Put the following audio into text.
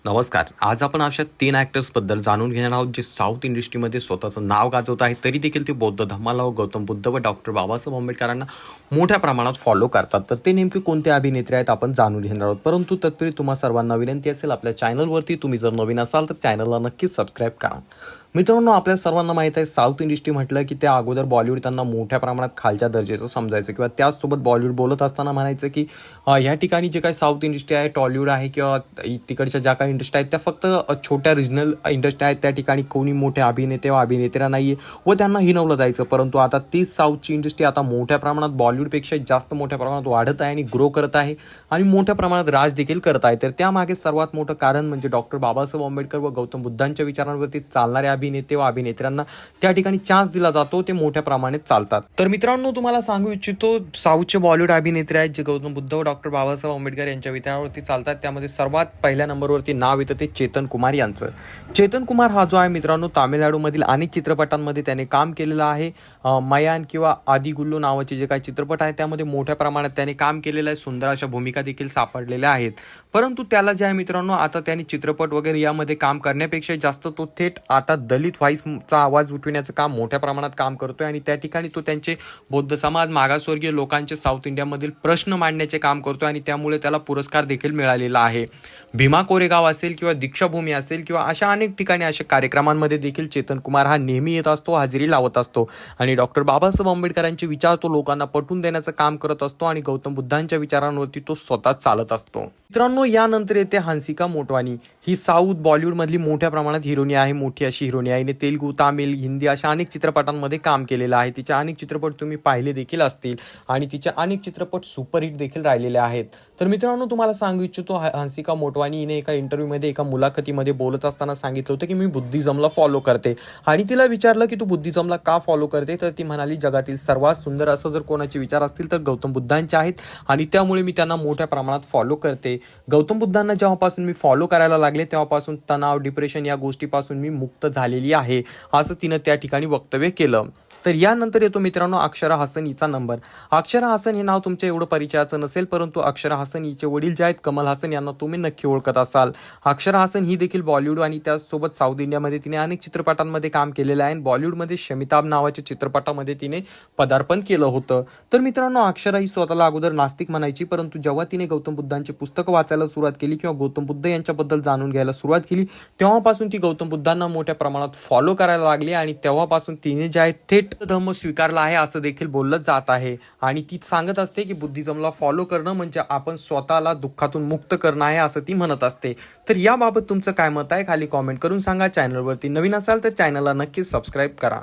नमस्कार. आज आपण अशा 3 ॲक्टर्सबद्दल जाणून घेणार आहोत जे साऊथ इंडस्ट्रीमध्ये स्वतःचं नाव गाजवत आहेत. तरी देखील ते बौद्ध धम्माला व गौतम बुद्ध व डॉक्टर बाबासाहेब आंबेडकरांना मोठ्या प्रमाणात फॉलो करतात. तर ते नेमके कोणते अभिनेत्री आहेत आपण जाणून घेणार आहोत. परंतु तत्पूर्वी तुम्हा सर्वांना विनंती असेल, आपल्या चॅनलवरती तुम्ही जर नवीन असाल तर चॅनलला नक्कीच सबस्क्राईब करा. मित्रांनो, आपल्या सर्वांना माहीत आहे साऊथ इंडस्ट्री म्हटलं की त्या अगोदर बॉलिवूड त्यांना मोठ्या प्रमाणात खालच्या दर्जाचं समजायचं किंवा त्याचसोबत बॉलिवूड बोलत असताना म्हणायचं की ह्या ठिकाणी जे काही साऊथ इंडस्ट्री आहे, टॉलिवूड आहे किंवा तिकडच्या ज्या काही इंडस्ट्री आहेत त्या फक्त छोट्या रिजनल इंडस्ट्री आहेत. त्या ठिकाणी कोणी मोठे अभिनेते व अभिनेत्र्या नाही आहे व त्यांना हिनवलं जायचं. परंतु आता तीच साऊथची इंडस्ट्री आता मोठ्या प्रमाणात बॉलिवूडपेक्षा जास्त मोठ्या प्रमाणात वाढत आहे आणि ग्रो करत आहे आणि मोठ्या प्रमाणात राज देखील करत आहे. तर त्यामागे सर्वात मोठं कारण म्हणजे डॉक्टर बाबासाहेब आंबेडकर व गौतम बुद्धांच्या विचारांवरती चालणारे अभिनेते व अभिनेत्र्यांना त्या ठिकाणी चान्स दिला जातो, ते मोठ्या प्रमाणात चालतात. तर मित्रांनो, तुम्हाला सांगू इच्छितो साऊथचे बॉलिवूड अभिनेत्री आहेत जे गौतम बुद्ध व डॉक्टर बाबासाहेब आंबेडकर यांच्या विचारावरती चालतात. त्यामध्ये सर्वात पहिल्या नंबरवरती नाव येतं ते चेतन कुमार यांचं. चेतन कुमार हा जो आहे मित्रांनो, तामिळनाडूमधील अनेक चित्रपटांमध्ये त्याने काम केलेलं आहे. मयान किंवा आदिगुल्लू नावाचे जे काही चित्रपट आहेत त्यामध्ये मोठ्या प्रमाणात त्याने काम केलेलं आहे. सुंदर अशा भूमिका देखील सापडलेल्या आहेत. परंतु त्याला जे आहे मित्रांनो, आता त्यांनी चित्रपट वगैरे यामध्ये काम करण्यापेक्षा जास्त तो थेट आता दलित व्हॉइसचा आवाज उठविण्याचं काम मोठ्या प्रमाणात काम करतोय आणि त्या ठिकाणी तो त्यांचे बौद्ध समाज, मागासवर्गीय लोकांचे साऊथ इंडियामधील प्रश्न मांडण्याचे काम करतोय आणि त्यामुळे त्याला पुरस्कार देखील मिळालेला आहे. भीमा कोरेगाव असेल किंवा दीक्षाभूमी असेल किंवा अशा अनेक ठिकाणी अशा कार्यक्रमांमध्ये देखील चेतन कुमार हा नेहमी येत असतो, हजेरी लावत असतो आणि डॉक्टर बाबासाहेब आंबेडकरांचे विचार तो लोकांना पटवून देण्याचं काम करत असतो आणि गौतम बुद्धांच्या विचारांवरती तो स्वतः चालत असतो. मित्रांनो, यानंतर येते हंसिका मोटवानी. ही साऊथ बॉलिवूडमधली मोठ्या प्रमाणात हिरोनी आहे. मोठी अशी हिरोनी आहे. हिने तेलुगू, तामिळ, हिंदी अशा अनेक चित्रपटांमध्ये काम केलेलं आहे. तिचे अनेक चित्रपट तुम्ही पाहिले देखील असतील आणि तिचे अनेक चित्रपट सुपरहिट देखील राहिलेले आहेत. तर मित्रांनो, तुम्हाला सांगू इच्छितो हंसिका मोटवानी हिने एका इंटरव्ह्यूमध्ये, एका मुलाखतीमध्ये बोलत असताना सांगितलं होतं की मी बुद्धिझमला फॉलो करते आणि तिला विचारलं की तू बुद्धिझमला का फॉलो करते, तर ती म्हणाली जगातील सर्वात सुंदर असं जर कोणाचे विचार असतील तर गौतम बुद्धांचे आहेत आणि त्यामुळे मी त्यांना मोठ्या प्रमाणात फॉलो करते. गौतम बुद्धांना जेव्हापासून मी फॉलो करायला लागले तेव्हापासून तणाव, डिप्रेशन या गोष्टीपासून मी मुक्त झालेली आहे, असं तिनं त्या ठिकाणी वक्तव्य केलं. तर यानंतर येतो मित्रांनो अक्षरा हसन हिचा नंबर. अक्षरा हसन हे नाव तुमच्या एवढं परिचयाचं नसेल, परंतु अक्षरा हसन हिचे वडील जे आहेत कमल हसन यांना तुम्ही नक्की ओळखत असाल. अक्षरा हसन ही देखील बॉलिवूड आणि त्याचसोबत साऊथ इंडियामध्ये तिने अनेक चित्रपटांमध्ये काम केलेलं आहे. बॉलिवूडमध्ये शमिताभ नावाच्या चित्रपटामध्ये तिने पदार्पण केलं होतं. तर मित्रांनो, अक्षरा ही स्वतःला अगोदर नास्तिक म्हणायची, परंतु जेव्हा तिने गौतम बुद्धांची पुस्तकं वाचायला सुरुवात केली किंवा गौतम बुद्ध यांच्याबद्दल जाणून घ्यायला सुरुवात केली तेव्हापासून ती गौतम बुद्धांना मोठ्या प्रमाणात फॉलो करायला लागली आणि तेव्हापासून तिने जे आहे थेट धर्म स्वीकारला आहे असं देखील बोललं जात आहे. आणि ती सांगत असते की बुद्धिझमला फॉलो करणं म्हणजे आपण स्वतःला दुःखातून मुक्त करणं आहे असं ती म्हणत असते. तर याबाबत तुमचं काय मत आहे खाली कॉमेंट करून सांगा. चॅनलवरती नवीन असाल तर चॅनलला नक्कीच सबस्क्राईब करा.